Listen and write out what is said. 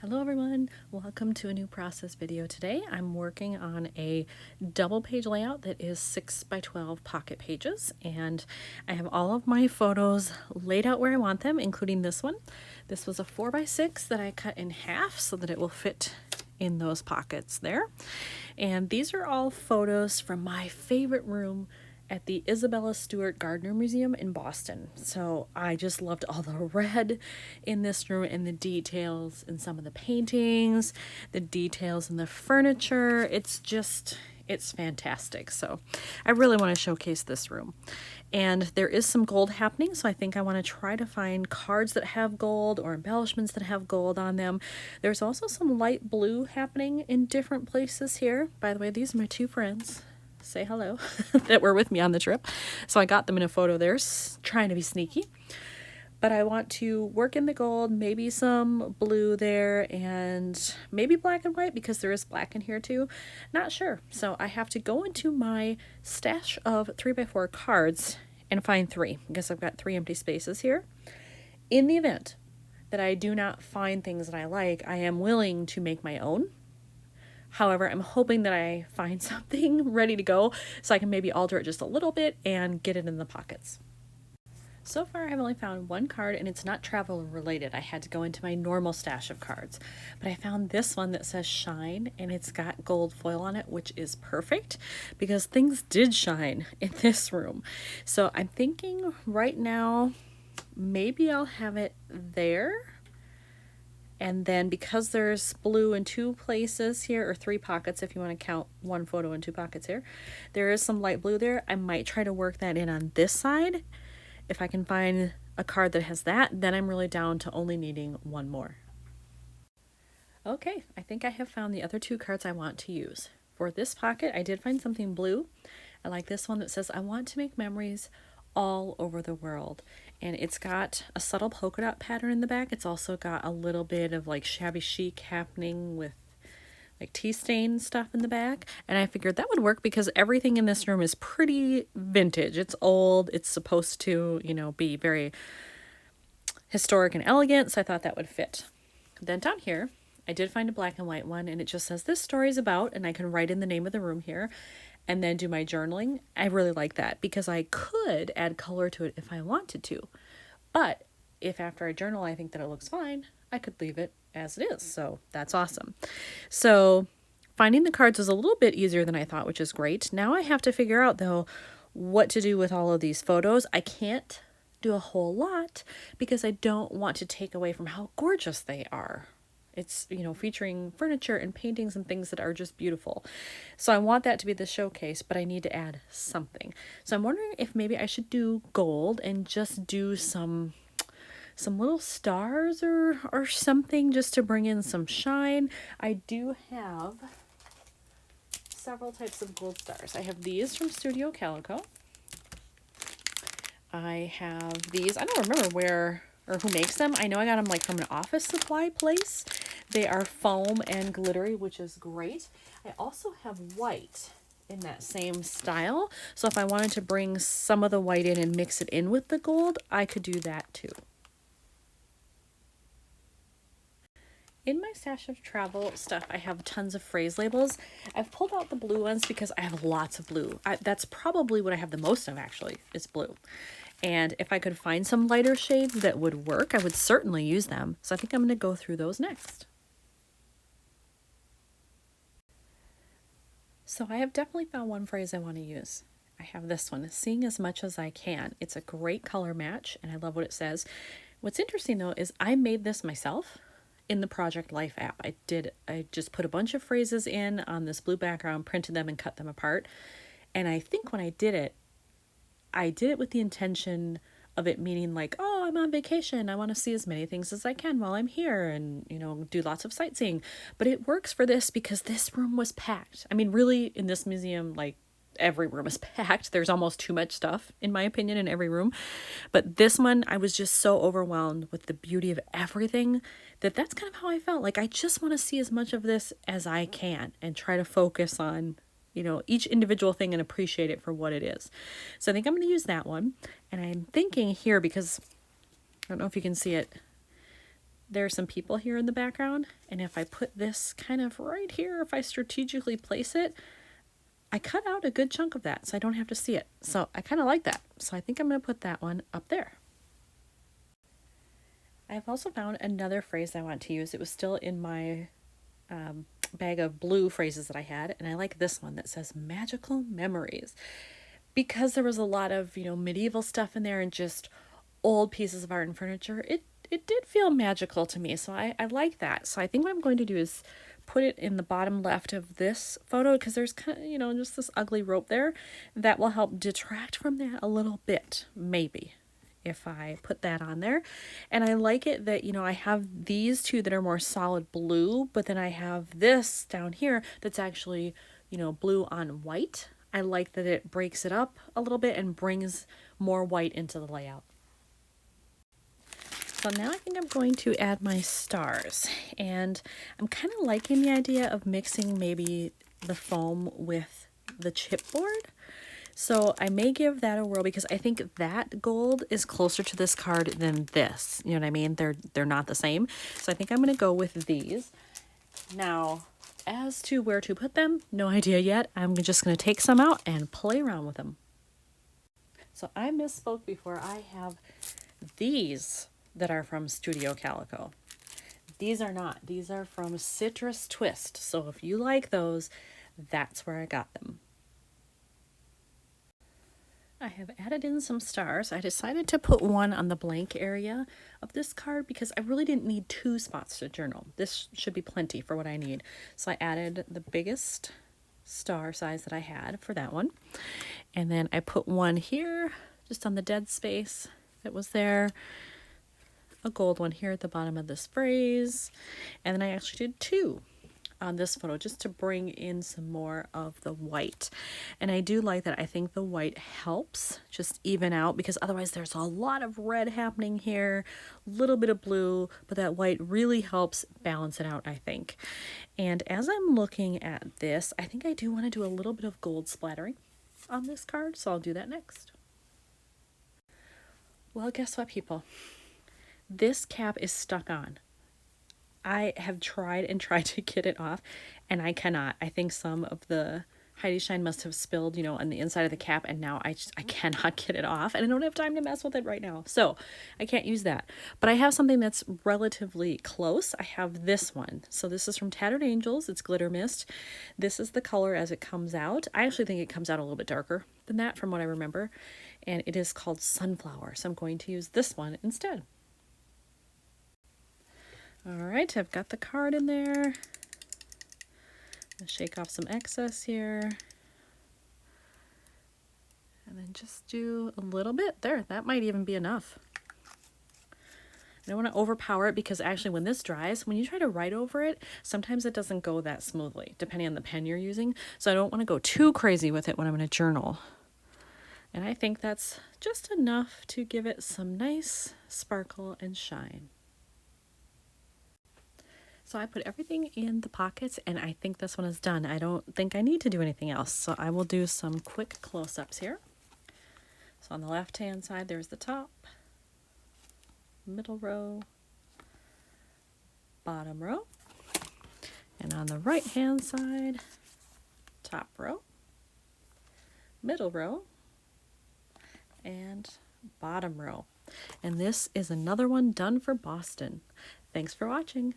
Hello everyone, welcome to a new process video. Today I'm working on a double page layout that is 6 by 12 pocket pages, and I have all of my photos laid out where I want them, including this one. This was a 4 by 6 that I cut in half so that it will fit in those pockets there. And these are all photos from my favorite room at the Isabella Stewart Gardner Museum in Boston. So I just loved all the red in this room and the details in some of the paintings, the details in the furniture. It's fantastic. So I really want to showcase this room. And there is some gold happening, so I think I want to try to find cards that have gold or embellishments that have gold on them. There's also some light blue happening in different places here. By the way, these are my two friends. Say hello, that were with me on the trip. So I got them in a photo there, trying to be sneaky. But I want to work in the gold, maybe some blue there, and maybe black and white because there is black in here too. Not sure. So I have to go into my stash of 3x4 cards and find 3 because I've got 3 empty spaces here. In the event that I do not find things that I like, I am willing to make my own. However, I'm hoping that I find something ready to go so I can maybe alter it just a little bit and get it in the pockets. So far, I've only found one card, and it's not travel related. I had to go into my normal stash of cards. But I found this one that says shine, and it's got gold foil on it, which is perfect because things did shine in this room. So I'm thinking right now, maybe I'll have it there. And then because there's blue in 2 places here, or 3 pockets if you want to count one photo in 2 pockets here, there is some light blue there. I might try to work that in on this side. If I can find a card that has that, then I'm really down to only needing one more. Okay, I think I have found the other 2 cards I want to use. For this pocket, I did find something blue. I like this one that says, I want to make memories all over the world. And it's got a subtle polka dot pattern in the back. It's also got a little bit of like shabby chic happening with like tea stain stuff in the back. And I figured that would work because everything in this room is pretty vintage. It's old. It's supposed to, be very historic and elegant. So I thought that would fit. Then down here, I did find a black and white one, and it just says this story is about, and I can write in the name of the room here and then do my journaling. I really like that because I could add color to it if I wanted to. But if after I journal I think that it looks fine, I could leave it as it is. So that's awesome. So finding the cards was a little bit easier than I thought, which is great. Now I have to figure out, though, what to do with all of these photos. I can't do a whole lot because I don't want to take away from how gorgeous they are. It's, featuring furniture and paintings and things that are just beautiful. So I want that to be the showcase, but I need to add something. So I'm wondering if maybe I should do gold and just do some little stars or something just to bring in some shine. I do have several types of gold stars. I have these from Studio Calico. I have these. I don't remember where or who makes them. I know I got them from an office supply place. They are foam and glittery, which is great. I also have white in that same style. So if I wanted to bring some of the white in and mix it in with the gold, I could do that too. In my stash of travel stuff, I have tons of phrase labels. I've pulled out the blue ones because I have lots of blue. That's probably what I have the most of, actually, is blue. And if I could find some lighter shades that would work, I would certainly use them. So I think I'm going to go through those next. So I have definitely found one phrase I want to use. I have this one, seeing as much as I can. It's a great color match, and I love what it says. What's interesting, though, is I made this myself in the Project Life app. I just put a bunch of phrases in on this blue background, printed them, and cut them apart. And I think when I did it with the intention of it meaning oh, I'm on vacation. I want to see as many things as I can while I'm here and, do lots of sightseeing. But it works for this because this room was packed. I mean, really, in this museum, every room is packed. There's almost too much stuff, in my opinion, in every room. But this one, I was just so overwhelmed with the beauty of everything that's kind of how I felt. I just want to see as much of this as I can and try to focus on each individual thing and appreciate it for what it is. So I think I'm going to use that one. And I'm thinking here, because I don't know if you can see it, There are some people here in the background, and if I put this kind of right here, if I strategically place it, I cut out a good chunk of that so I don't have to see it. So I kind of like that. So I think I'm going to put that one up there. I've also found another phrase I want to use. It was still in my bag of blue phrases that I had, and I like this one that says magical memories, because there was a lot of, you know, medieval stuff in there and just old pieces of art and furniture. It did feel magical to me, so I like that. So I think what I'm going to do is put it in the bottom left of this photo, because there's kind of, you know, just this ugly rope there that will help detract from that a little bit, maybe, if I put that on there. And I like it that, you know, I have these two that are more solid blue, but then I have this down here that's actually, you know, blue on white. I like that it breaks it up a little bit and brings more white into the layout. So now I think I'm going to add my stars, and I'm kind of liking the idea of mixing maybe the foam with the chipboard. So I may give that a whirl, because I think that gold is closer to this card than this. You know what I mean? They're not the same. So I think I'm going to go with these. Now, as to where to put them, no idea yet. I'm just going to take some out and play around with them. So I misspoke before. I have these that are from Studio Calico. These are not. These are from Citrus Twist. So if you like those, that's where I got them. I have added in some stars. I decided to put one on the blank area of this card because I really didn't need 2 spots to journal. This should be plenty for what I need. So I added the biggest star size that I had for that one. And then I put one here just on the dead space that was there. A gold one here at the bottom of this phrase. And then I actually did 2 on this photo just to bring in some more of the white. And I do like that. I think the white helps just even out, because otherwise there's a lot of red happening here, a little bit of blue, but that white really helps balance it out, I think. And as I'm looking at this, I think I do want to do a little bit of gold splattering on this card, so I'll do that next. Well, guess what, people? This cap is stuck on. I have tried and tried to get it off, and I cannot. I think some of the Heidi Shine must have spilled, you know, on the inside of the cap, and now I cannot get it off, and I don't have time to mess with it right now. So I can't use that. But I have something that's relatively close. I have this one. So this is from Tattered Angels. It's Glitter Mist. This is the color as it comes out. I actually think it comes out a little bit darker than that from what I remember. And it is called Sunflower. So I'm going to use this one instead. All right, I've got the card in there. I'll shake off some excess here. And then just do a little bit there. That might even be enough. I don't want to overpower it, because actually when this dries, when you try to write over it, sometimes it doesn't go that smoothly, depending on the pen you're using. So I don't want to go too crazy with it when I'm going to journal. And I think that's just enough to give it some nice sparkle and shine. So I put everything in the pockets, and I think this one is done. I don't think I need to do anything else. So I will do some quick close-ups here. So on the left-hand side, there's the top, middle row, bottom row. And on the right-hand side, top row, middle row, and bottom row. And this is another one done for Boston. Thanks for watching.